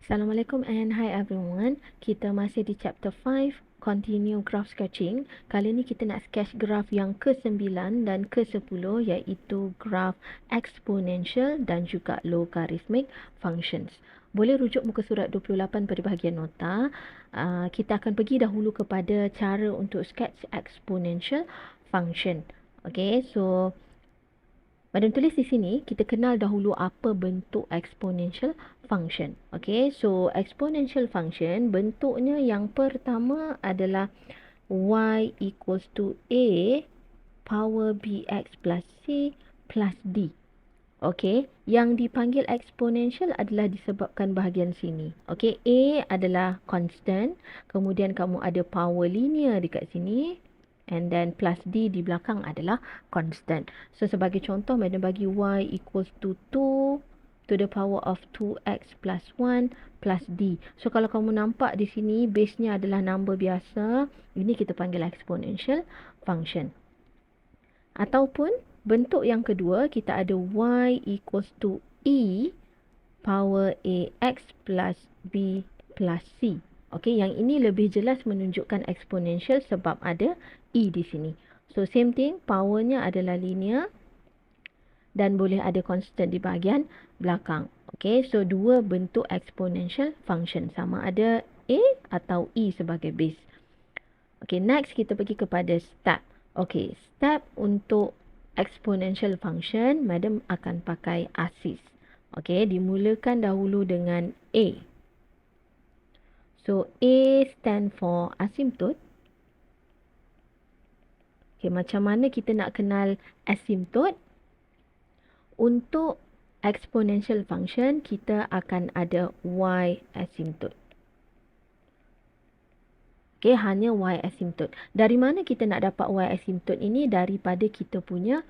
Assalamualaikum and hi everyone. Kita masih di chapter 5, continue graph sketching. Kali ni kita nak sketch graf yang ke-9 dan ke-10 iaitu graf exponential dan juga logarithmic functions. Boleh rujuk muka surat 28 pada bahagian nota. Kita akan pergi dahulu kepada cara untuk sketch exponential function. Okay, so Madam tulis di sini, kita kenal dahulu apa bentuk exponential function. Okay, so exponential function bentuknya yang pertama adalah y equals to a power bx plus c plus d. Okay, yang dipanggil exponential adalah disebabkan bahagian sini. Okay, a adalah constant, kemudian kamu ada power linear dekat sini, and then plus d di belakang adalah constant. So sebagai contoh, madam bagi y equals to 2 to the power of 2x plus 1 plus d. So kalau kamu nampak di sini base-nya adalah number biasa, ini kita panggil exponential function. Ataupun bentuk yang kedua, kita ada y equals to e power ax plus b plus c. Okey, yang ini lebih jelas menunjukkan exponential sebab ada e di sini. So same thing, powernya adalah linear dan boleh ada constant di bahagian belakang. Okey, so dua bentuk exponential function, sama ada a atau e sebagai base. Okey, next kita pergi kepada step. Okey, step untuk exponential function, madam akan pakai ASIS. Okey, dimulakan dahulu dengan a. So, A stand for asymptote. Okay, macam mana kita nak kenal asymptote? Untuk exponential function, kita akan ada y asymptote. Okay, hanya y asymptote. Dari mana kita nak dapat y asymptote ini? Daripada kita punya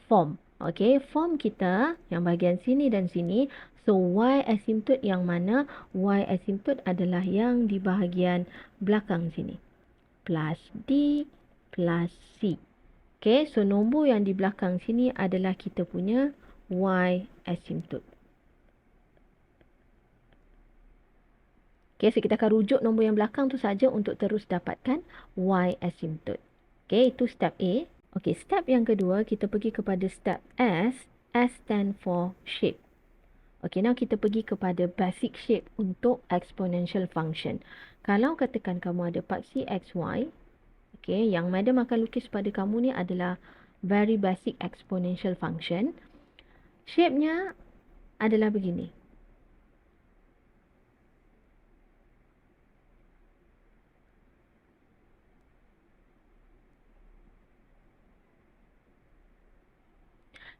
form. Okay, form kita yang bahagian sini dan sini. So, y asymptote yang mana? Y asymptote adalah yang di bahagian belakang sini. Plus D plus C. Okay, so nombor yang di belakang sini adalah kita punya y asymptote. Okay, so kita akan rujuk nombor yang belakang tu saja untuk terus dapatkan y asymptote. Okay, itu step A. Okay, step yang kedua, kita pergi kepada step S. S stand for shape. Okay, now kita pergi kepada basic shape untuk exponential function. Kalau katakan kamu ada paksi XY, okay, yang madam akan lukis pada kamu ni adalah very basic exponential function. Shape-nya adalah begini.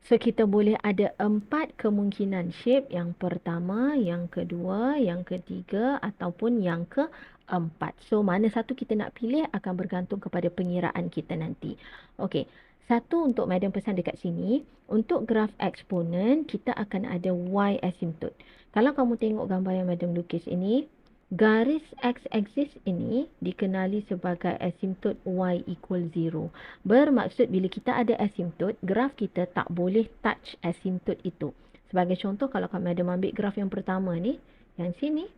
So, kita boleh ada 4 kemungkinan shape. Yang pertama, yang kedua, yang ketiga ataupun yang keempat. So, mana satu kita nak pilih akan bergantung kepada pengiraan kita nanti. Okey, satu untuk madam pesan dekat sini. Untuk graf eksponen, kita akan ada y asymptote. Kalau kamu tengok gambar yang madam lukis ini, garis x-axis ini dikenali sebagai asymptote y equal 0. Bermaksud bila kita ada asymptote, graf kita tak boleh touch asymptote itu. Sebagai contoh, kalau madam ambil graf yang pertama ni, yang sini,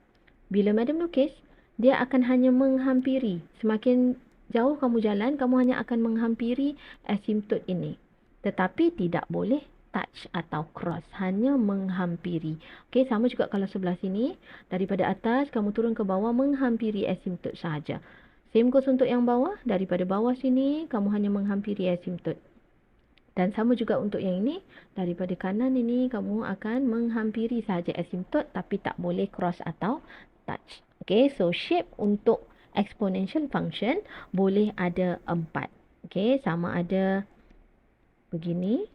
bila madam lukis, dia akan hanya menghampiri. Semakin jauh kamu jalan, kamu hanya akan menghampiri asymptote ini. Tetapi tidak boleh touch atau cross, hanya menghampiri. Okey, sama juga kalau sebelah sini, daripada atas kamu turun ke bawah menghampiri asymptote sahaja. Same goes untuk yang bawah, daripada bawah sini kamu hanya menghampiri asymptote. Dan sama juga untuk yang ini, daripada kanan ini kamu akan menghampiri sahaja asymptote tapi tak boleh cross atau touch. Okey, so shape untuk exponential function boleh ada 4. Okey, sama ada begini,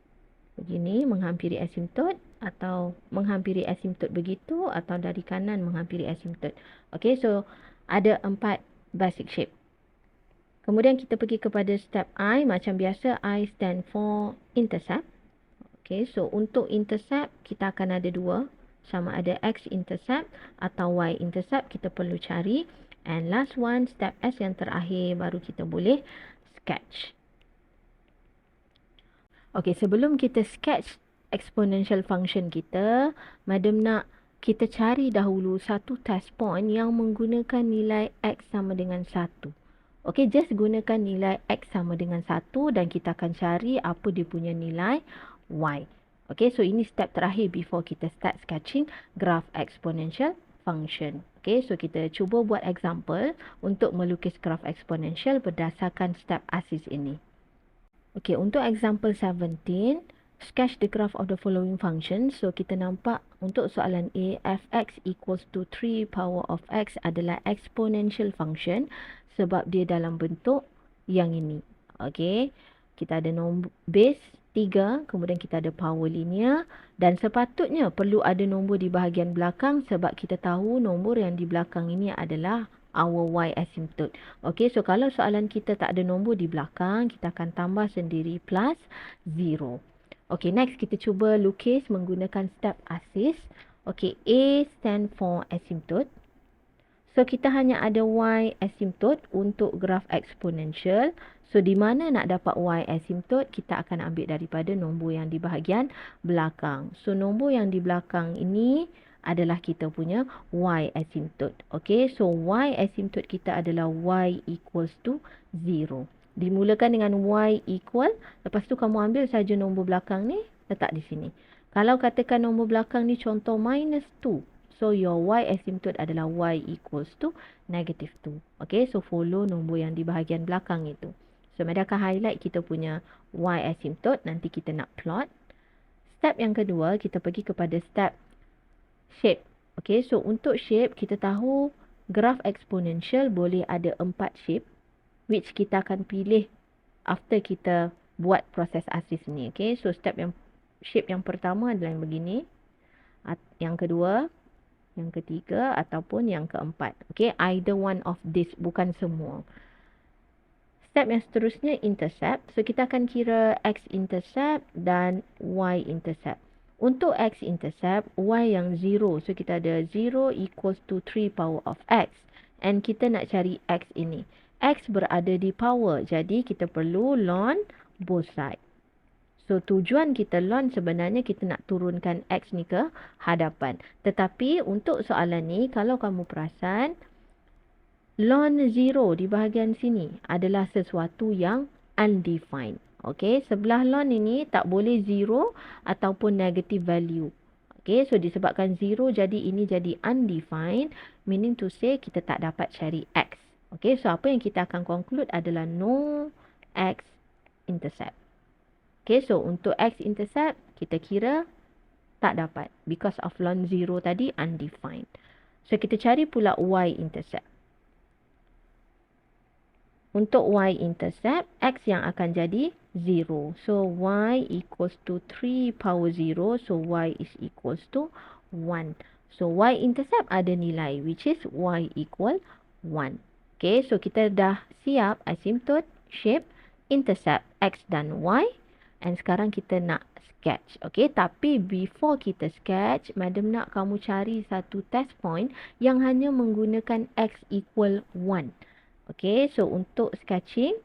begini menghampiri asymptote, atau menghampiri asymptote begitu, atau dari kanan menghampiri asymptote. Okay, so ada 4 basic shape. Kemudian kita pergi kepada step I. Macam biasa, I stand for intercept. Okay, so untuk intercept kita akan ada 2. Sama ada x intercept atau y intercept, kita perlu cari. And last one, step S yang terakhir, baru kita boleh sketch. Okey, sebelum kita sketch exponential function kita, madam nak kita cari dahulu satu test point yang menggunakan nilai X sama dengan 1. Okey, just gunakan nilai X sama dengan 1 dan kita akan cari apa dia punya nilai Y. Okey, so ini step terakhir before kita start sketching graph exponential function. Okey, so kita cuba buat example untuk melukis graph exponential berdasarkan step ASIS ini. Okey, untuk example 17, sketch the graph of the following function. So, kita nampak untuk soalan A, fx equals to 3 power of x adalah exponential function sebab dia dalam bentuk yang ini. Okey, kita ada nombor base 3, kemudian kita ada power linear dan sepatutnya perlu ada nombor di bahagian belakang sebab kita tahu nombor yang di belakang ini adalah our y asymptote. Okey, so kalau soalan kita tak ada nombor di belakang, kita akan tambah sendiri plus 0. Okey, next kita cuba lukis menggunakan step ASIS. Okey, A stand for asymptote. So, kita hanya ada y asymptote untuk graf exponential. So, di mana nak dapat y asymptote, kita akan ambil daripada nombor yang di bahagian belakang. So, nombor yang di belakang ini adalah kita punya y asymptote. Okey, so y asymptote kita adalah y equals to 0. Dimulakan dengan y equal, lepas tu kamu ambil saja nombor belakang ni, letak di sini. Kalau katakan nombor belakang ni contoh minus 2, so your y asymptote adalah y equals to negative 2. Okey, so follow nombor yang di bahagian belakang itu. So, Mada akan highlight kita punya y asymptote, nanti kita nak plot. Step yang kedua, kita pergi kepada step shape. Okey, so untuk shape, kita tahu graph exponential boleh ada 4 shape, which kita akan pilih after kita buat proses ASIS ni. Okey, so shape yang pertama adalah yang begini. Yang kedua, yang ketiga ataupun yang keempat. Okey, either one of this, bukan semua. Step yang seterusnya intercept. So, kita akan kira x-intercept dan y-intercept. Untuk x-intercept, y yang 0. So, kita ada 0 equals to 3 power of x. And kita nak cari x ini. X berada di power. Jadi, kita perlu ln both side. So, tujuan kita ln sebenarnya kita nak turunkan x ni ke hadapan. Tetapi, untuk soalan ni, kalau kamu perasan, ln 0 di bahagian sini adalah sesuatu yang undefined. Okey, sebelah ln ini tak boleh 0 ataupun negative value. Okey, so disebabkan 0 jadi ini jadi undefined, meaning to say kita tak dapat cari x. Okey, so apa yang kita akan conclude adalah no x intercept. Okey, so untuk x intercept kita kira tak dapat because of ln 0 tadi undefined. So kita cari pula y intercept. Untuk y-intercept, x yang akan jadi 0. So, y equals to 3 power 0. So, y is equals to 1. So, y-intercept ada nilai, which is y equal 1. Okay, so kita dah siap asymptote, shape, intercept, x dan y. And sekarang kita nak sketch. Okay, tapi before kita sketch, madam nak kamu cari satu test point yang hanya menggunakan x equal 1. Okey, so untuk sketching,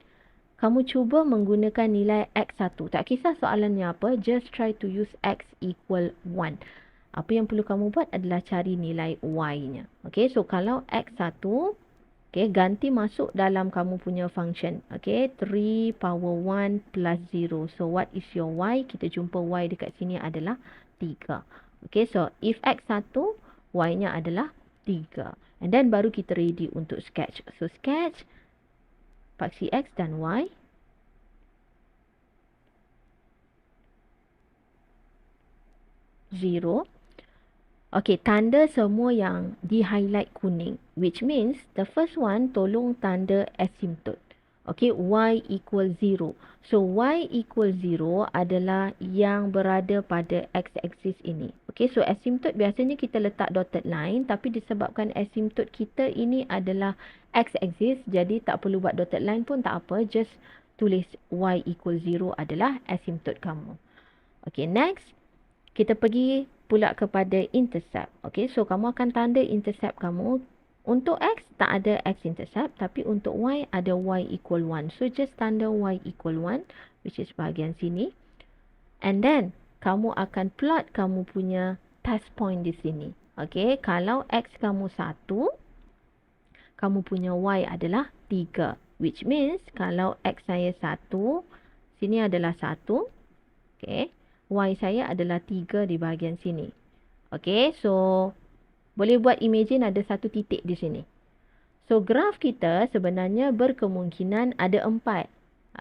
kamu cuba menggunakan nilai x1. Tak kisah soalannya apa, just try to use x equal 1. Apa yang perlu kamu buat adalah cari nilai y-nya. Okey, so kalau x1, okey, ganti masuk dalam kamu punya function. Okey, 3 power 1 plus 0. So, what is your y? Kita jumpa y dekat sini adalah 3. Okey, so if x1, y-nya adalah 3. And then baru kita ready untuk sketch. So, sketch paksi x dan y. Zero. Okay, tanda semua yang di-highlight kuning. Which means, the first one, tolong tanda asymptote. Okay, y equal 0. So, y equal 0 adalah yang berada pada x-axis ini. Okay, so asymptote biasanya kita letak dotted line. Tapi disebabkan asymptote kita ini adalah x-axis. Jadi, tak perlu buat dotted line pun tak apa. Just tulis y equal 0 adalah asymptote kamu. Okay, next. Kita pergi pula kepada intercept. Okay, so kamu akan tanda intercept kamu. Untuk x, tak ada x-intercept. Tapi untuk y, ada y equal 1. So, just tanda y equal 1. Which is bahagian sini. And then, kamu akan plot kamu punya test point di sini. Okey, kalau X kamu 1, kamu punya Y adalah 3. Which means, kalau X saya 1, sini adalah 1. Okey, Y saya adalah 3 di bahagian sini. Okey, so boleh buat imagine ada satu titik di sini. So, graf kita sebenarnya berkemungkinan ada 4.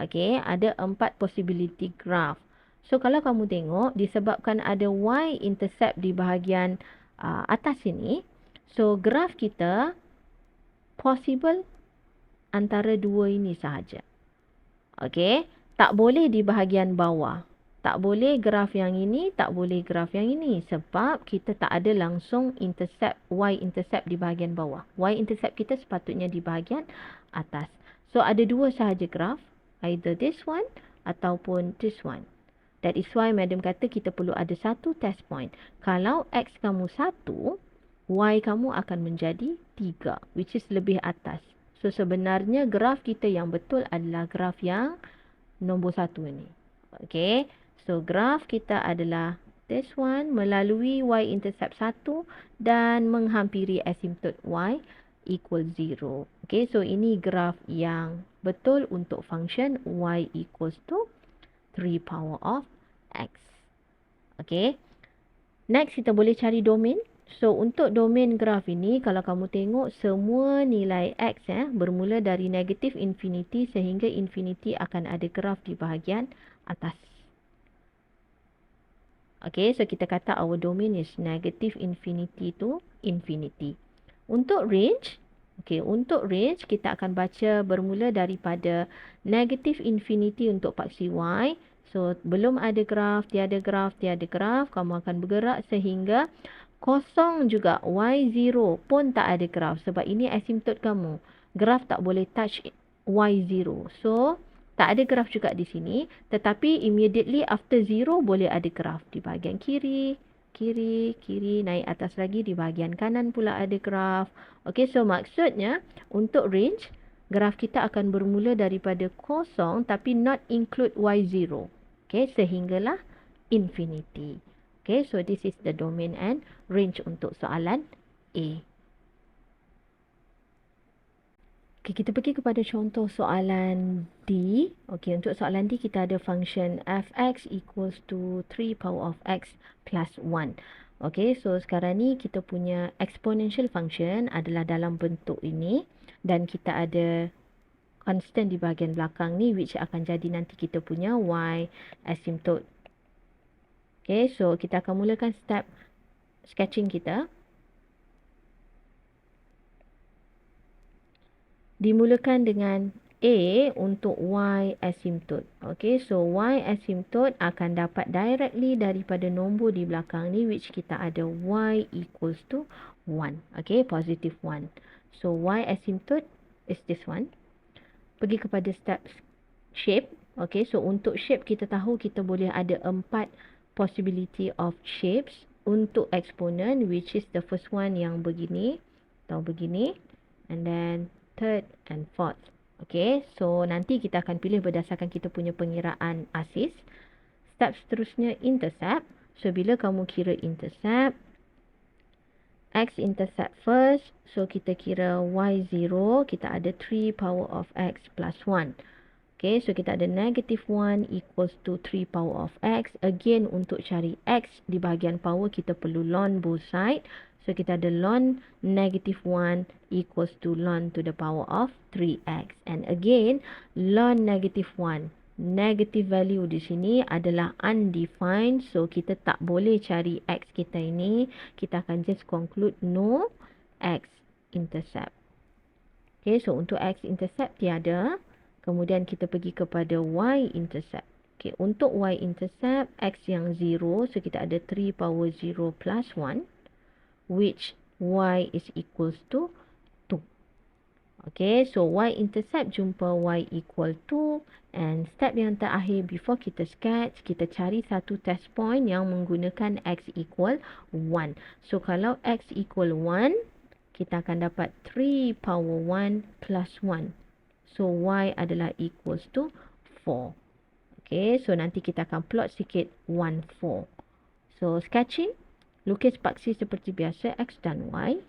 Okey, ada 4 possibility graph. So, kalau kamu tengok, disebabkan ada y-intercept di bahagian atas sini, so graf kita possible antara dua ini sahaja. Okey, tak boleh di bahagian bawah. Tak boleh graf yang ini, tak boleh graf yang ini. Sebab kita tak ada langsung intercept, y-intercept di bahagian bawah. Y-intercept kita sepatutnya di bahagian atas. So, ada dua sahaja graf. Either this one ataupun this one. That is why Madam kata kita perlu ada satu test point. Kalau X kamu 1, Y kamu akan menjadi 3. Which is lebih atas. So, sebenarnya graf kita yang betul adalah graf yang nombor 1 ini. Okay. So, graf kita adalah this one melalui y-intercept 1 dan menghampiri asymptote y equal 0. Okay. So, ini graf yang betul untuk function y equals to 3 power of x. Okay. Next, kita boleh cari domain. So, untuk domain graf ini, kalau kamu tengok semua nilai x bermula dari negatif infinity sehingga infinity akan ada graf di bahagian atas. Okay, so kita kata our domain is negative infinity to infinity. Untuk range, okay, untuk range kita akan baca bermula daripada negative infinity untuk paksi y. So, belum ada graf, tiada graf, tiada graf, kamu akan bergerak sehingga kosong juga. Y0 pun tak ada graf sebab ini asymptote kamu. Graf tak boleh touch Y0. So, tak ada graf juga di sini. Tetapi immediately after 0 boleh ada graf. Di bahagian kiri, kiri, kiri, naik atas lagi. Di bahagian kanan pula ada graf. Okay, so maksudnya untuk range, graf kita akan bermula daripada kosong tapi not include Y0. Okay, sehinggalah infinity. Okay, so this is the domain and range untuk soalan A. Okay, kita pergi kepada contoh soalan D. Okay, untuk soalan D kita ada function fx equals to 3 power of x plus 1. Okay, so sekarang ni kita punya exponential function adalah dalam bentuk ini. Dan kita ada constant di bahagian belakang ni which akan jadi nanti kita punya y asymptote. Okay, so kita akan mulakan step sketching kita. Dimulakan dengan A untuk y asymptote. Okay, so y asymptote akan dapat directly daripada nombor di belakang ni which kita ada y equals to 1. Okay, positive 1. So, y asymptote is this one. Pergi kepada step shape. Okay, so untuk shape kita tahu kita boleh ada 4 possibility of shapes untuk exponent which is the first one yang begini atau begini and then third and fourth. Okay, so nanti kita akan pilih berdasarkan kita punya pengiraan asis. Step seterusnya intercept. So bila kamu kira intercept, x-intercept first. So kita kira y0, kita ada 3 power of x plus 1. Okay, so kita ada negative 1 equals to 3 power of x. Again, untuk cari x di bahagian power, kita perlu ln both side. So kita ada ln negative 1 equals to ln to the power of 3x. And again, ln negative 1. Negative value di sini adalah undefined. So kita tak boleh cari x kita ini. Kita akan just conclude no x-intercept. Okay, so untuk x-intercept tiada. Kemudian kita pergi kepada y-intercept. Okay, untuk y-intercept, x yang 0. So, kita ada 3 power 0 plus 1. Which y is equals to 2. Okay, so y-intercept jumpa y equal 2. And step yang terakhir before kita sketch, kita cari satu test point yang menggunakan x equal 1. So, kalau x equal 1, kita akan dapat 3 power 1 plus 1. So, y adalah equals to 4. Okay, so nanti kita akan plot sikit 1, 4. So, sketching. Lukis paksi seperti biasa, X dan Y.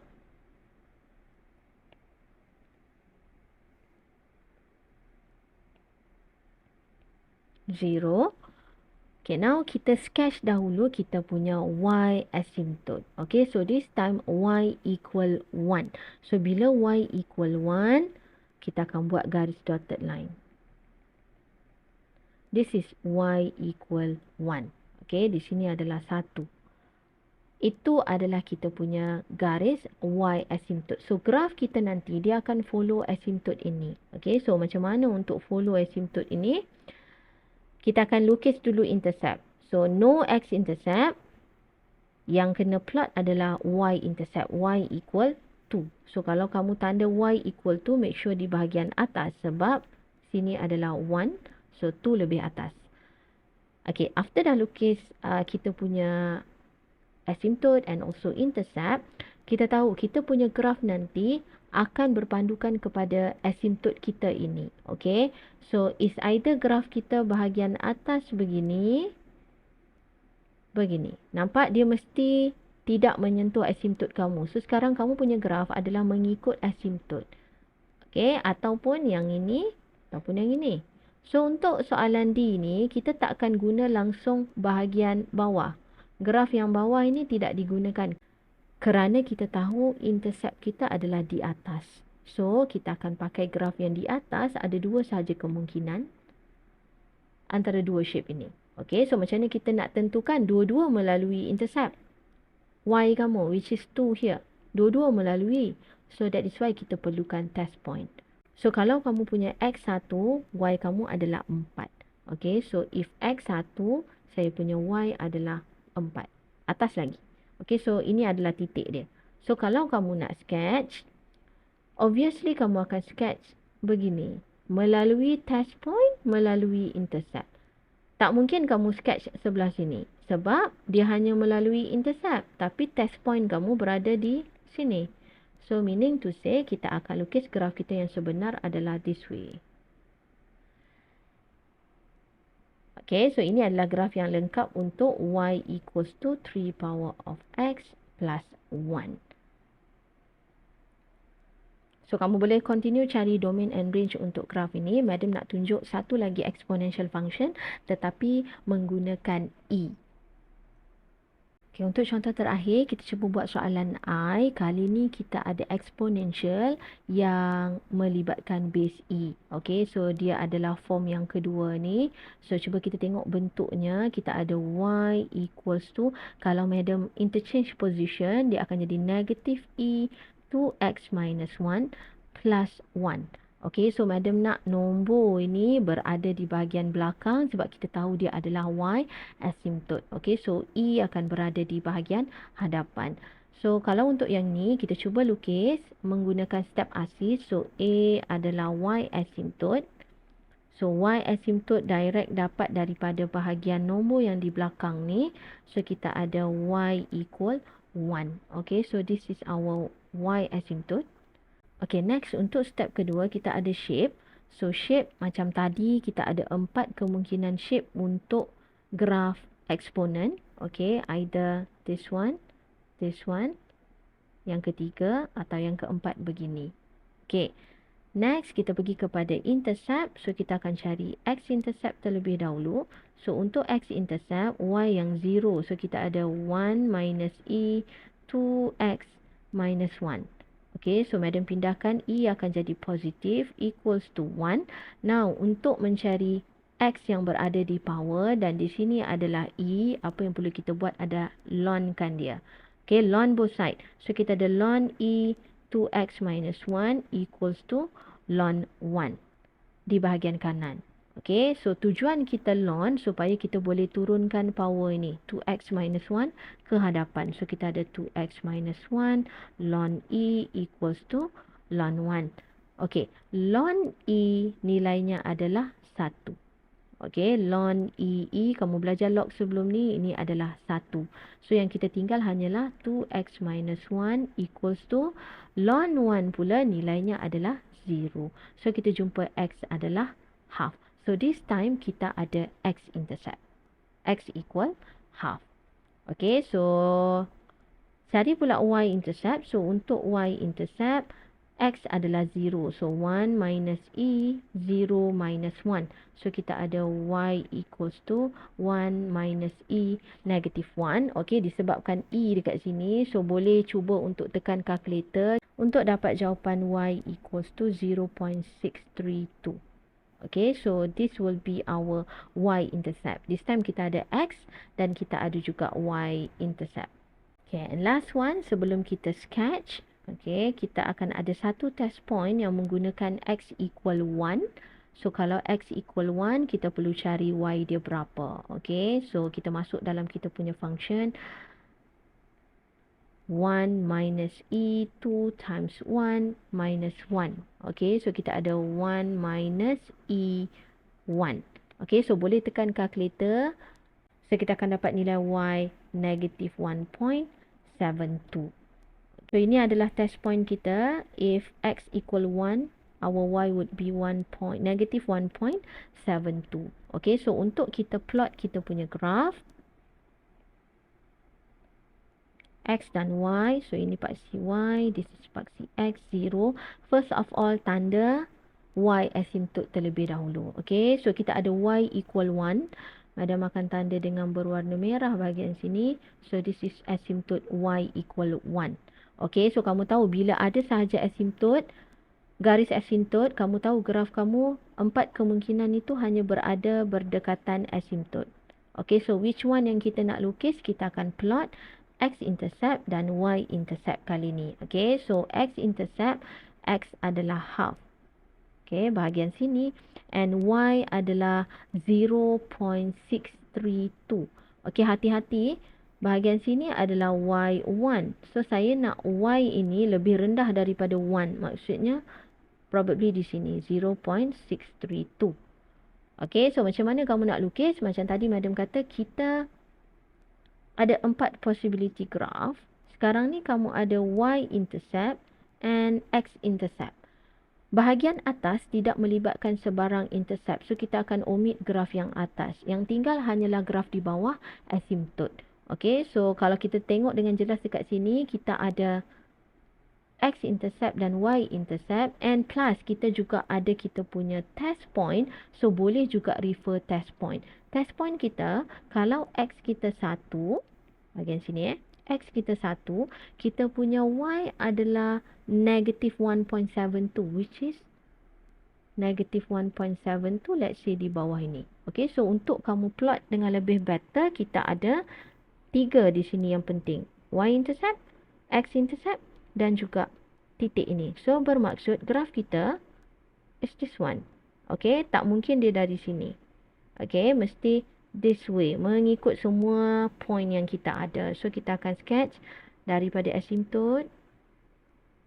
Zero. Okay, now kita sketch dahulu kita punya Y asymptote. Okay, so this time Y equal 1. So, bila Y equal 1, kita akan buat garis dotted line. This is Y equal 1. Okay, di sini adalah 1. Itu adalah kita punya garis Y asymptote. So, graf kita nanti dia akan follow asymptote ini. Okay, so macam mana untuk follow asymptote ini? Kita akan lukis dulu intercept. So, no x-intercept. Yang kena plot adalah y-intercept. Y equal 2. So, kalau kamu tanda y equal 2, make sure di bahagian atas. Sebab sini adalah 1. So, 2 lebih atas. Okay, after dah lukis kita punya asymptote and also intercept, kita tahu kita punya graf nanti akan berpandukan kepada asymptote kita ini. Okay, so is either graf kita bahagian atas begini. Nampak dia mesti tidak menyentuh asymptote kamu. So sekarang kamu punya graf adalah mengikut asymptote. Okay, ataupun yang ini ataupun yang ini. So untuk soalan D ni kita tak akan guna langsung bahagian bawah. Graf yang bawah ini tidak digunakan. Kerana kita tahu intercept kita adalah di atas. So, kita akan pakai graf yang di atas. Ada dua sahaja kemungkinan antara dua shape ini. Okay, so macam mana kita nak tentukan dua-dua melalui intercept? Y kamu, which is 2 here. Dua-dua melalui. So, that is why kita perlukan test point. So, kalau kamu punya X1, Y kamu adalah 4. Okay, so if X1, saya punya Y adalah 4. Atas lagi. Okay, so ini adalah titik dia. So, kalau kamu nak sketch, obviously kamu akan sketch begini. Melalui test point, melalui intercept. Tak mungkin kamu sketch sebelah sini. Sebab dia hanya melalui intercept. Tapi test point kamu berada di sini. So, meaning to say, kita akan lukis graf kita yang sebenar adalah this way. Okay, so ini adalah graf yang lengkap untuk y equals to 3 power of x plus 1. So, kamu boleh continue cari domain and range untuk graf ini. Madam nak tunjuk satu lagi exponential function tetapi menggunakan e. Okay, untuk contoh terakhir, kita cuba buat soalan I. Kali ni kita ada exponential yang melibatkan base E. Okay, so dia adalah form yang kedua ni. So, cuba kita tengok bentuknya. Kita ada Y equals to, kalau madam interchange position, dia akan jadi negative E 2x minus 1 plus 1. Okay, so madam nak nombor ini berada di bahagian belakang sebab kita tahu dia adalah Y asymptote. Okay, so E akan berada di bahagian hadapan. So, kalau untuk yang ni, kita cuba lukis menggunakan step asis. So, A adalah Y asymptote. So, Y asymptote direct dapat daripada bahagian nombor yang di belakang ni. So, kita ada Y equal 1. Okay, so this is our Y asymptote. Okay, next untuk step kedua kita ada shape. So, shape macam tadi kita ada 4 kemungkinan shape untuk graf eksponen. Okay, either this one, yang ketiga atau yang keempat begini. Okay, next kita pergi kepada intercept. So, kita akan cari x-intercept terlebih dahulu. So, untuk x-intercept, y yang 0. So, kita ada 1 minus e 2x minus 1. Okay, so madam pindahkan E akan jadi positif equals to 1. Now, untuk mencari X yang berada di power dan di sini adalah E, apa yang perlu kita buat ada lonkan dia. Okay, lon both side. So, kita ada ln E 2x minus 1 equals to ln 1 di bahagian kanan. Okay, so tujuan kita ln supaya kita boleh turunkan power ini 2x minus 1 ke hadapan. So, kita ada 2x minus 1 ln E equals to ln 1. Okay, ln E nilainya adalah 1. Okay, ln E, kamu belajar log sebelum ni, ini adalah 1. So, yang kita tinggal hanyalah 2x minus 1 equals to ln 1 pula nilainya adalah 0. So, kita jumpa X adalah half. So, this time kita ada x-intercept. X equal half. Okay, so Cari pula y-intercept. So, untuk y-intercept, x adalah 0. So, 1 minus e, 0 minus 1. So, kita ada y equals to 1 minus e negative 1. Okay, disebabkan e dekat sini. So, boleh cuba untuk tekan kalkulator untuk dapat jawapan y equals to 0.632. Okay, so this will be our y-intercept. This time kita ada x dan kita ada juga y-intercept. Okay, and last one, sebelum kita sketch, okay, kita akan ada satu test point yang menggunakan x equal 1. So, kalau x equal 1, kita perlu cari y dia berapa. Okay, so kita masuk dalam kita punya function. 1 minus e, 2 times 1 minus 1. Okay, so kita ada 1 minus e 1. Okay, so boleh tekan calculator. So, kita akan dapat nilai y negative 1.72. So, ini adalah test point kita. If x equal 1, our y would be negative 1.72. Okay, so untuk kita plot kita punya graph, x dan y. So, ini paksi y, this is paksi x, 0. First of all, tanda y asymptote terlebih dahulu. Okay, so kita ada y equal 1. Madam akan tanda dengan berwarna merah bahagian sini. So, this is asymptote y equal 1. Okay, so kamu tahu bila ada sahaja asymptote, garis asymptote, kamu tahu graf kamu, 4 kemungkinan itu hanya berada berdekatan asymptote. Okay, so which one yang kita nak lukis, kita akan plot x-intercept dan y-intercept kali ni. Okay, so x-intercept, x adalah half. Okay, bahagian sini. And y adalah 0.632. Okay, hati-hati. Bahagian sini adalah y1. So, saya nak y ini lebih rendah daripada 1. Maksudnya, probably di sini 0.632. Okay, so macam mana kamu nak lukis? Macam tadi madam kata, kita ada 4 possibility graph. Sekarang ni kamu ada y-intercept and x-intercept. Bahagian atas tidak melibatkan sebarang intercept. So, kita akan omit graf yang atas. Yang tinggal hanyalah graf di bawah asymptote. Okay, so kalau kita tengok dengan jelas dekat sini, kita ada x-intercept dan y-intercept. And plus, kita juga ada kita punya test point. So, boleh juga refer test point. Test point kita, kalau x kita 1, bahagian sini x kita 1, kita punya y adalah negative 1.72, which is negative 1.72, let's say di bawah ini. Okay, so untuk kamu plot dengan lebih better, kita ada 3 di sini yang penting. Y-intercept, x-intercept dan juga titik ini. So, bermaksud graf kita is this one. Okay, tak mungkin dia dari sini. Okay, mesti this way, mengikut semua point yang kita ada. So, kita akan sketch daripada asymptote,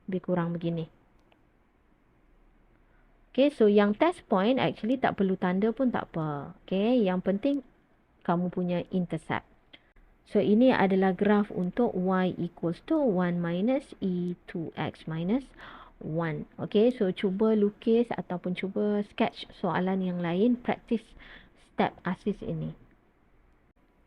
lebih kurang begini. Okay, so yang test point actually tak perlu tanda pun tak apa. Okay, yang penting kamu punya intercept. So, ini adalah graf untuk y equals to 1 minus e 2x minus 1. Okay, so cuba lukis ataupun cuba sketch soalan yang lain, practice step ASIS ini.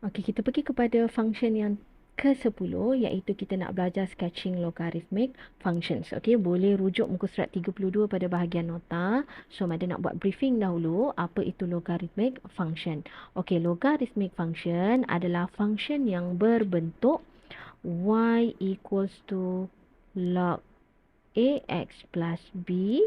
Okey, kita pergi kepada function yang ke-10, iaitu kita nak belajar sketching logarithmic functions. Okey, boleh rujuk muka surat 32 pada bahagian nota. So, Mada nak buat briefing dahulu apa itu logarithmic function. Okey, logarithmic function adalah function yang berbentuk y equals to log ax plus b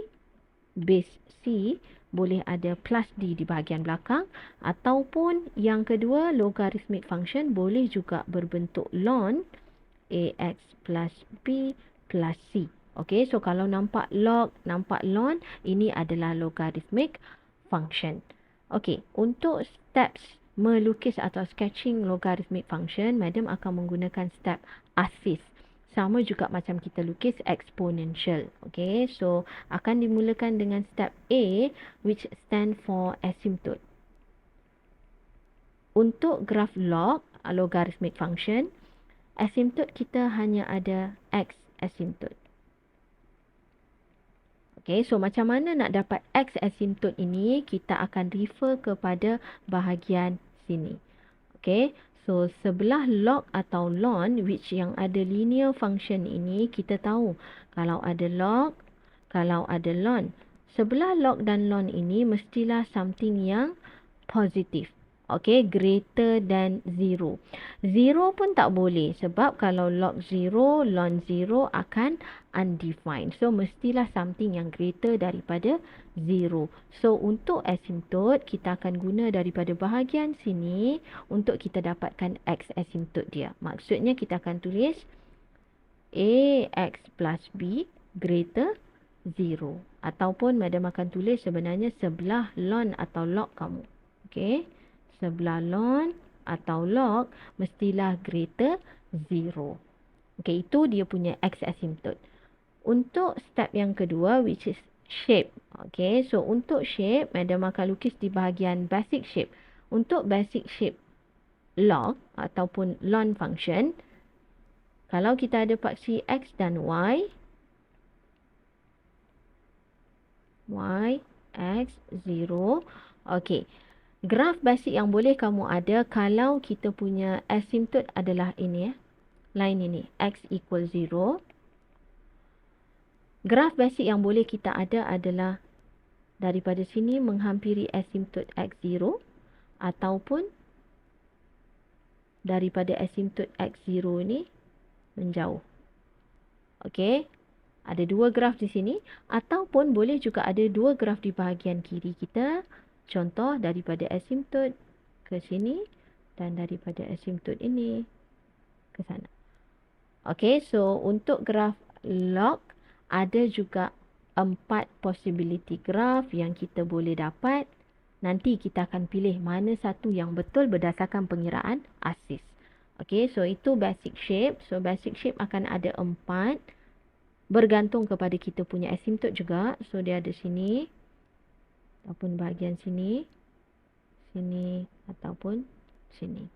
base c, boleh ada plus d di bahagian belakang, ataupun yang kedua, logarithmic function boleh juga berbentuk ln ax plus b plus c. Okey, so kalau nampak log, nampak ln, ini adalah logarithmic function. Okey, untuk steps melukis atau sketching logarithmic function, madam akan menggunakan step ASIS. Sama juga macam kita lukis exponential. Okay, so akan dimulakan dengan step A, which stand for asymptote. Untuk graf log, logarithmic function, asymptote kita hanya ada x asymptote. Okay, so macam mana nak dapat x asymptote ini, kita akan refer kepada bahagian sini. Okay, So, sebelah log atau ln, which yang ada linear function ini, kita tahu kalau ada log, kalau ada ln. Sebelah log dan ln ini mestilah something yang positif. Okay, greater than 0. 0 pun tak boleh sebab kalau log 0, ln 0 akan undefined. So, mestilah something yang greater daripada 0. So, untuk asymptote, kita akan guna daripada bahagian sini untuk kita dapatkan x asymptote dia. Maksudnya, kita akan tulis ax plus b greater 0. Ataupun madam akan tulis sebenarnya sebelah ln atau log kamu. Okay, sebelah ln atau log mestilah greater 0. Okay, itu dia punya x asymptote. Untuk step yang kedua, which is shape. Okay, so untuk shape, madam akan lukis di bahagian basic shape. Untuk basic shape log ataupun ln function, kalau kita ada paksi x dan y, x, 0. Okay, graf basic yang boleh kamu ada kalau kita punya asymptote adalah ini ya. Line ini, x equal 0. Graf basic yang boleh kita ada adalah daripada sini menghampiri asymptote x0 ataupun daripada asymptote x0 ini menjauh. Okey, ada dua graf di sini ataupun boleh juga ada dua graf di bahagian kiri kita. Contoh daripada asymptote ke sini dan daripada asymptote ini ke sana. Okey, so untuk graf log ada juga 4 possibility graph yang kita boleh dapat. Nanti kita akan pilih mana satu yang betul berdasarkan pengiraan ASIS. Okey, so itu basic shape. So basic shape akan ada 4 bergantung kepada kita punya asymptote juga. So dia ada sini ataupun bahagian sini, sini ataupun sini.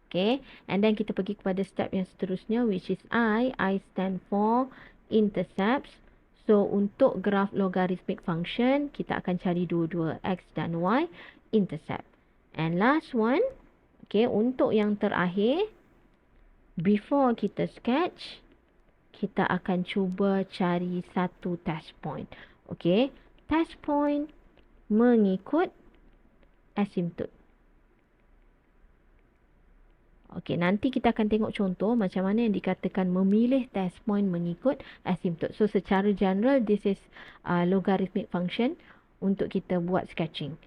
Okay, and then kita pergi kepada step yang seterusnya, which is I stand for intercepts. So, untuk graf logarithmic function, kita akan cari dua-dua x dan y intercept. And last one, okay, untuk yang terakhir, before kita sketch, kita akan cuba cari satu test point. Okay, test point mengikut asymptote. Okey, nanti kita akan tengok contoh macam mana yang dikatakan memilih test point mengikut asymptote. So, secara general, this is logarithmic function untuk kita buat sketching.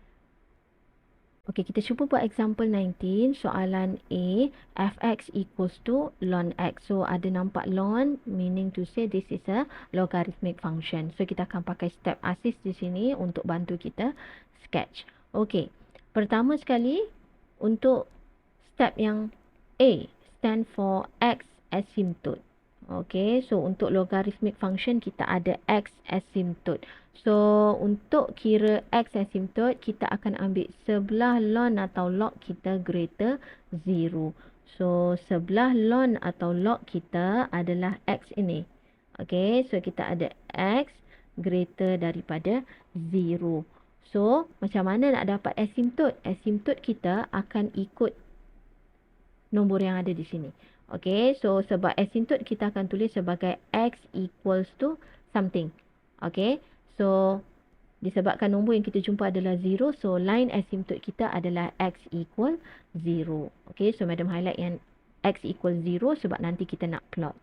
Okey, kita cuba buat example 19. Soalan A, fx equals to ln x. So, ada nampak ln, meaning to say this is a logarithmic function. So, kita akan pakai step ASIS di sini untuk bantu kita sketch. Okey, pertama sekali untuk step yang A stand for x asymptote. Okay, so untuk logarithmic function kita ada x asymptote. So untuk kira x asymptote kita akan ambil sebelah ln atau log kita greater 0. So sebelah ln atau log kita adalah x ini. Okay, so kita ada x greater daripada 0. So macam mana nak dapat asymptote? Asymptote kita akan ikut nombor yang ada di sini. Okay, so sebab asymptote kita akan tulis sebagai x equals to something. Okay, so disebabkan nombor yang kita jumpa adalah 0, so line asymptote kita adalah x equal 0. Okay, so madam highlight yang x equal 0 sebab nanti kita nak plot.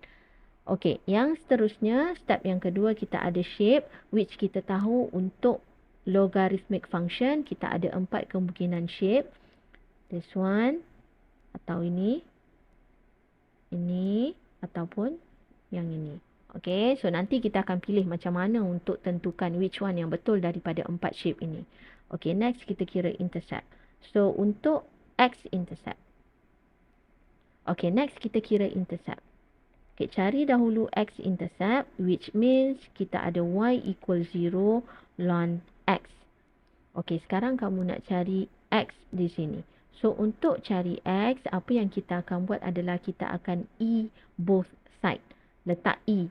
Okay, yang seterusnya, step yang kedua kita ada shape, which kita tahu untuk logarithmic function, kita ada 4 kemungkinan shape. This one, atau ini ataupun yang ini. Okay, so nanti kita akan pilih macam mana untuk tentukan which one yang betul daripada 4 shape ini. Okay, next kita kira intercept. So untuk x intercept. Okay, next kita kira intercept. Okay, cari dahulu x intercept, which means kita ada y equal 0 ln x. Okay, sekarang kamu nak cari x di sini. So, untuk cari x, apa yang kita akan buat adalah kita akan e both side. Letak e.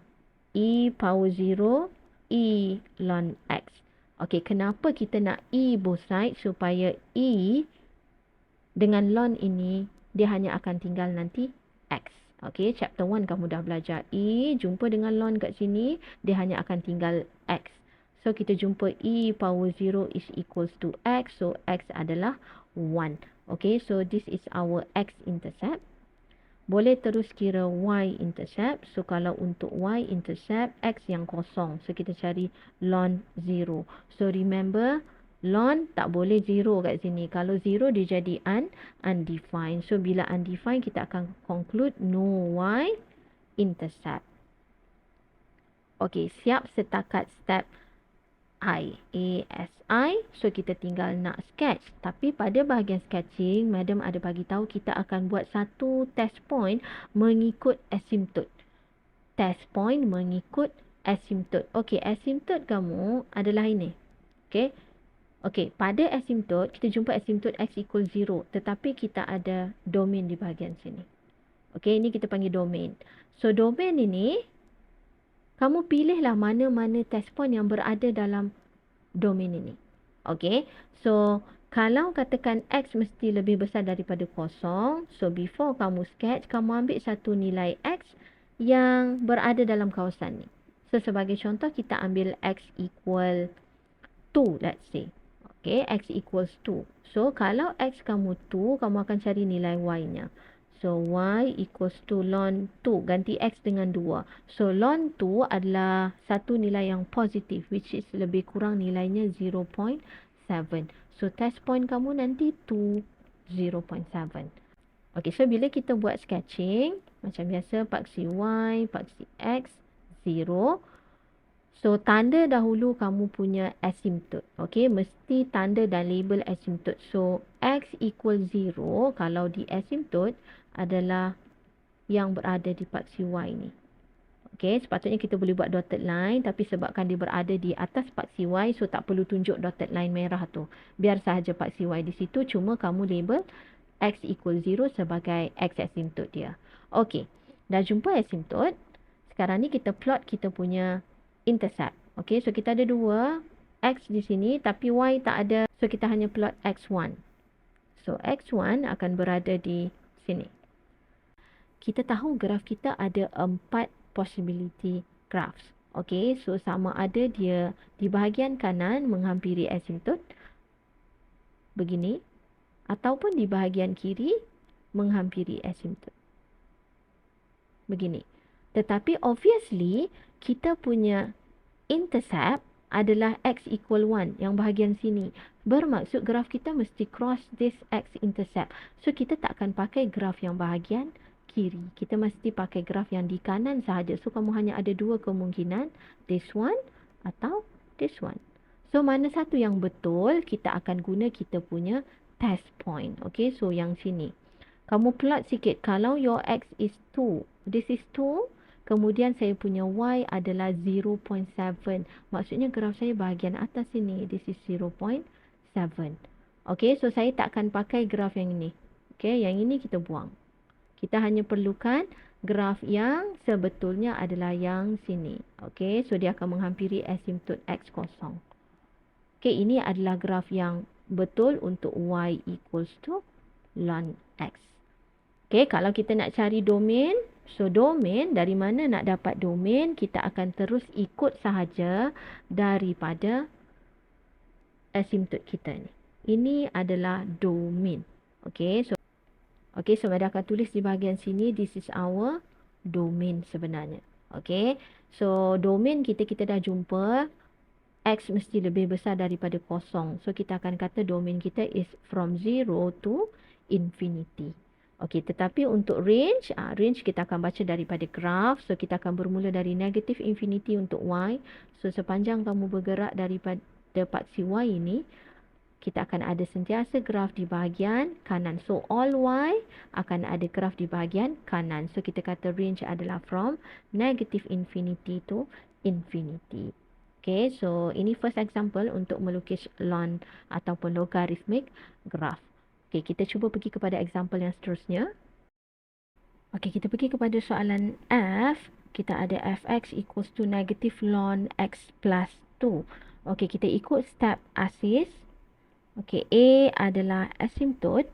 E power 0, e ln x. Okey, kenapa kita nak e both side? Supaya e dengan ln ini dia hanya akan tinggal nanti X. Okay, chapter 1 kamu dah belajar E, jumpa dengan ln kat sini, dia hanya akan tinggal X. So, kita jumpa E power 0 is equals to X. So, X adalah 1. Okay, so this is our X-intercept. Boleh terus kira Y-intercept. So, kalau untuk Y-intercept, X yang kosong. So, kita cari ln 0. So, remember, ln tak boleh 0 kat sini. Kalau 0, dia jadi undefined. So, bila undefined, kita akan conclude no Y-intercept. Okay, siap setakat step ASI. So, kita tinggal nak sketch. Tapi pada bahagian sketching, Madam ada bagi tahu kita akan buat satu test point mengikut asymptote. Test point mengikut asymptote. Okey, asymptote kamu adalah ini. Okey. Okey, pada asymptote, kita jumpa asymptote X equal 0. Tetapi kita ada domain di bahagian sini. Okey, ini kita panggil domain. So, domain ini, kamu pilihlah mana-mana test point yang berada dalam domain ini. Okey, so kalau katakan X mesti lebih besar daripada 0, so before kamu sketch, kamu ambil satu nilai X yang berada dalam kawasan ni. So, sebagai contoh, kita ambil X equal 2, let's say. Okay, X equals 2. So, kalau X kamu 2, kamu akan cari nilai Y-nya. So, Y equals to ln 2. Ganti X dengan 2. So, ln 2 adalah satu nilai yang positif, which is lebih kurang nilainya 0.7. So, test point kamu nanti 2, 0.7. Okay, so bila kita buat sketching, macam biasa, paksi Y, paksi X, 0. So, tanda dahulu kamu punya asymptote. Okay, mesti tanda dan label asymptote. So, X equal 0 kalau di asymptote adalah yang berada di paksi Y ni. Okay, sepatutnya kita boleh buat dotted line. Tapi sebabkan dia berada di atas paksi Y, so tak perlu tunjuk dotted line merah tu. Biar sahaja paksi Y di situ. Cuma kamu label X equal 0 sebagai X asymptote dia. Okay, dah jumpa asymptote. Sekarang ni kita plot kita punya intercept. Okay, so kita ada dua X di sini tapi Y tak ada. So, kita hanya plot X1. So, X1 akan berada di sini. Kita tahu graf kita ada 4 possibility graphs. Okay, so sama ada dia di bahagian kanan menghampiri asymptote begini ataupun di bahagian kiri menghampiri asymptote begini. Tetapi obviously kita punya intercept adalah X equal 1 yang bahagian sini. Bermaksud graf kita mesti cross this X-intercept. So, kita tak akan pakai graf yang bahagian kiri. Kita mesti pakai graf yang di kanan sahaja. So, kamu hanya ada dua kemungkinan. This one atau this one. So, mana satu yang betul, kita akan guna kita punya test point. Okay, so yang sini. Kamu plot sikit. Kalau your X is 2, this is 2. Kemudian saya punya Y adalah 0.7. Maksudnya graf saya bahagian atas sini. This is 0.7. Okay, so saya tak akan pakai graf yang ini. Okay, yang ini kita buang. Kita hanya perlukan graf yang sebetulnya adalah yang sini. Okay, so dia akan menghampiri asymptote X kosong. Okay, ini adalah graf yang betul untuk Y equals to ln X. Okay, kalau kita nak cari domain, so domain, dari mana nak dapat domain, kita akan terus ikut sahaja daripada asymptote kita ni. Ini adalah domain. Okay, so Madam akan tulis di bahagian sini, this is our domain sebenarnya. Okay, so domain kita dah jumpa, X mesti lebih besar daripada kosong. So, kita akan kata domain kita is from 0 to infinity. Okey, tetapi untuk range, range kita akan baca daripada graf. So, kita akan bermula dari negative infinity untuk Y. So, sepanjang kamu bergerak daripada paksi Y ini, kita akan ada sentiasa graf di bahagian kanan. So, all Y akan ada graf di bahagian kanan. So, kita kata range adalah from negative infinity to infinity. Okay, so ini first example untuk melukis ln ataupun logarithmic graph. Okay, kita cuba pergi kepada example yang seterusnya. Okay, kita pergi kepada soalan F. Kita ada fx equals to negative ln x plus 2. Okay, kita ikut step asis. Okay, A adalah asymptote.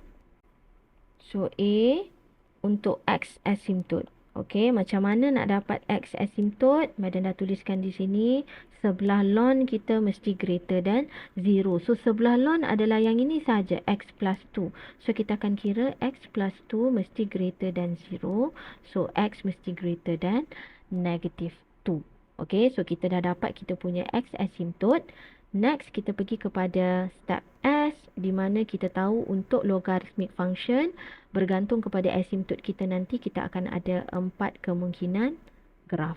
So A untuk X asymptote. Okey, macam mana nak dapat X asymptote? Madam dah tuliskan di sini. Sebelah ln kita mesti greater than 0. So, sebelah ln adalah yang ini saja, X plus 2. So, kita akan kira X plus 2 mesti greater than 0. So, X mesti greater than negative 2. Okey, so kita dah dapat kita punya X asymptote. Next, kita pergi kepada step S, di mana kita tahu untuk logarithmic function, bergantung kepada asymptote kita nanti, kita akan ada 4 kemungkinan graf.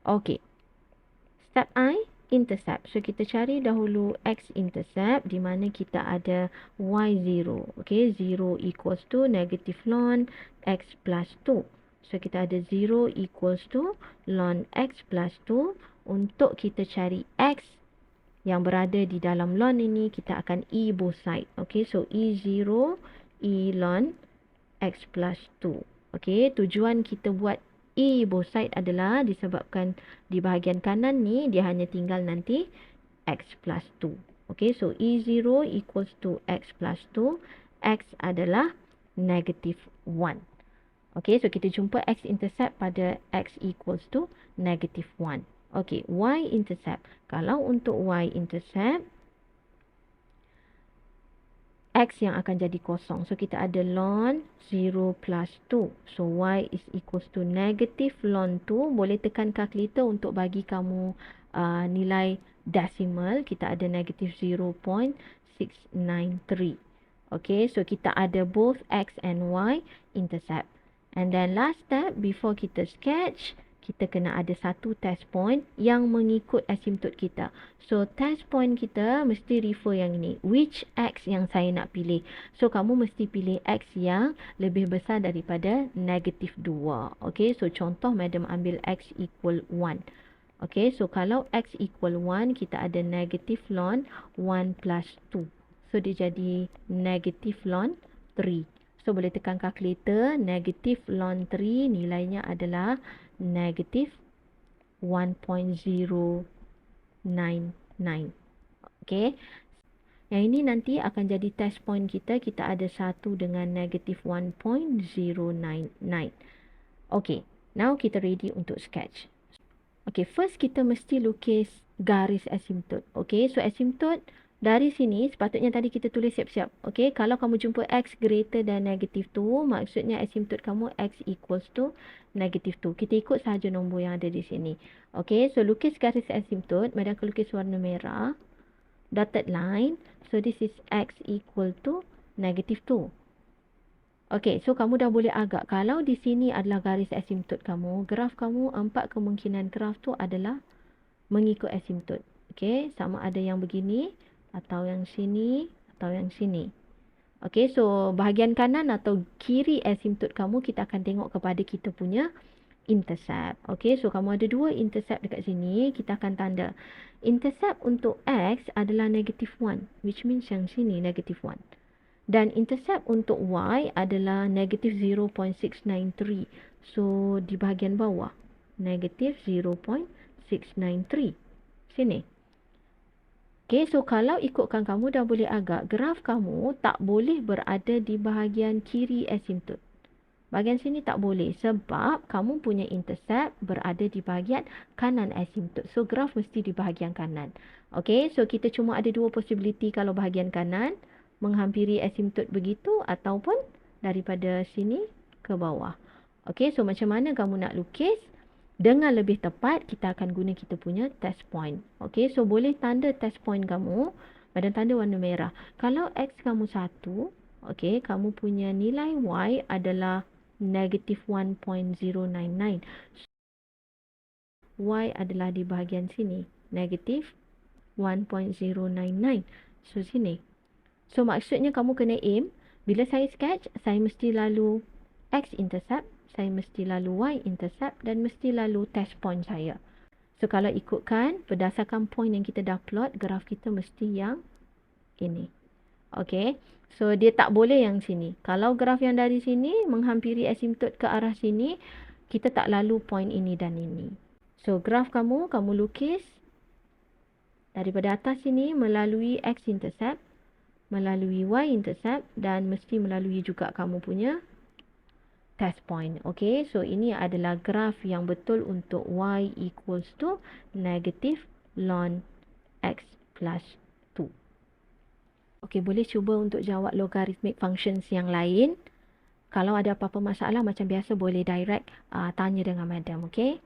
Okey. Step I, intercept. So, kita cari dahulu x-intercept, di mana kita ada y0. Okey, 0 equals to negative ln x plus 2. So, kita ada 0 equals to ln x plus 2. Untuk kita cari x yang berada di dalam ln ini, kita akan E both side. Okey, so E0, E ln x plus 2. Okey, tujuan kita buat E both side adalah disebabkan di bahagian kanan ni, dia hanya tinggal nanti x plus 2. Okey, so E0 equals to x plus 2. X adalah negative 1. Okey, so kita jumpa x-intercept pada x equals to negative 1. Okey, y-intercept. Kalau untuk y-intercept, x yang akan jadi kosong. So, kita ada ln 0 plus 2. So, y is equals to negative ln 2. Boleh tekan kalkulator untuk bagi kamu nilai decimal. Kita ada negative 0.693. Okay, so kita ada both x and y intercept. And then last step, before kita sketch, kita kena ada satu test point yang mengikut asymptote kita. So, test point kita mesti refer yang ini. Which x yang saya nak pilih? So, kamu mesti pilih x yang lebih besar daripada negative 2. Okay, so contoh madam ambil x equal 1. Okay, so kalau x equal 1, kita ada negative ln 1 plus 2. So, dia jadi negative ln 3. So, boleh tekan kalkulator, negative ln 3 nilainya adalah negative 1.099. Okay. Yang ini nanti akan jadi test point kita. Kita ada 1 dengan negative 1.099. Okay. Now kita ready untuk sketch. Okay. First kita mesti lukis garis asymptote. Okay. So asymptote dari sini sepatutnya tadi kita tulis siap-siap. Okay. Kalau kamu jumpa x greater than negative 2, maksudnya asymptote kamu x equals to negative 2. Kita ikut sahaja nombor yang ada di sini. Okay. So lukis garis asymptote. Madam akan lukis warna merah. Dotted line. So this is x equal to negative 2. Okay, so kamu dah boleh agak. Kalau di sini adalah garis asymptote kamu, graf kamu, 4 kemungkinan graf tu adalah mengikut asymptote. Okay, sama ada yang begini, atau yang sini, atau yang sini. Okay, so bahagian kanan atau kiri asymptote kamu, kita akan tengok kepada kita punya intercept. Okay, so kamu ada 2 intercept dekat sini, kita akan tanda. Intercept untuk x adalah negative 1, which means yang sini negative 1. Dan intercept untuk y adalah negative 0.693. So, di bahagian bawah, negative 0.693. Sini. Okay, so kalau ikutkan kamu dah boleh agak, graf kamu tak boleh berada di bahagian kiri asymptote. Bahagian sini tak boleh sebab kamu punya intercept berada di bahagian kanan asymptote. So, graf mesti di bahagian kanan. Okay, so kita cuma ada 2 possibility kalau bahagian kanan, menghampiri asymptote begitu ataupun daripada sini ke bawah. Okay, so macam mana kamu nak lukis? Dengan lebih tepat, kita akan guna kita punya test point. Okay, so boleh tanda test point kamu. Madam tanda warna merah. Kalau x kamu 1, okay, kamu punya nilai y adalah negative 1.099. Y adalah di bahagian sini. Negative 1.099. So, sini. So, maksudnya kamu kena aim. Bila saya sketch, saya mesti lalu x-intercept, saya mesti lalu y-intercept dan mesti lalu test point saya. So, kalau ikutkan, berdasarkan point yang kita dah plot, graf kita mesti yang ini. Okay. So, dia tak boleh yang sini. Kalau graf yang dari sini menghampiri asymptote ke arah sini, kita tak lalu point ini dan ini. So, graf kamu lukis daripada atas sini melalui x-intercept. melalui y-intercept dan mesti melalui juga kamu punya test point. Okay, so ini adalah graf yang betul untuk y equals to negative ln x plus 2. Okay, boleh cuba untuk jawab logarithmic functions yang lain. Kalau ada apa-apa masalah macam biasa boleh direct tanya dengan madam, okay?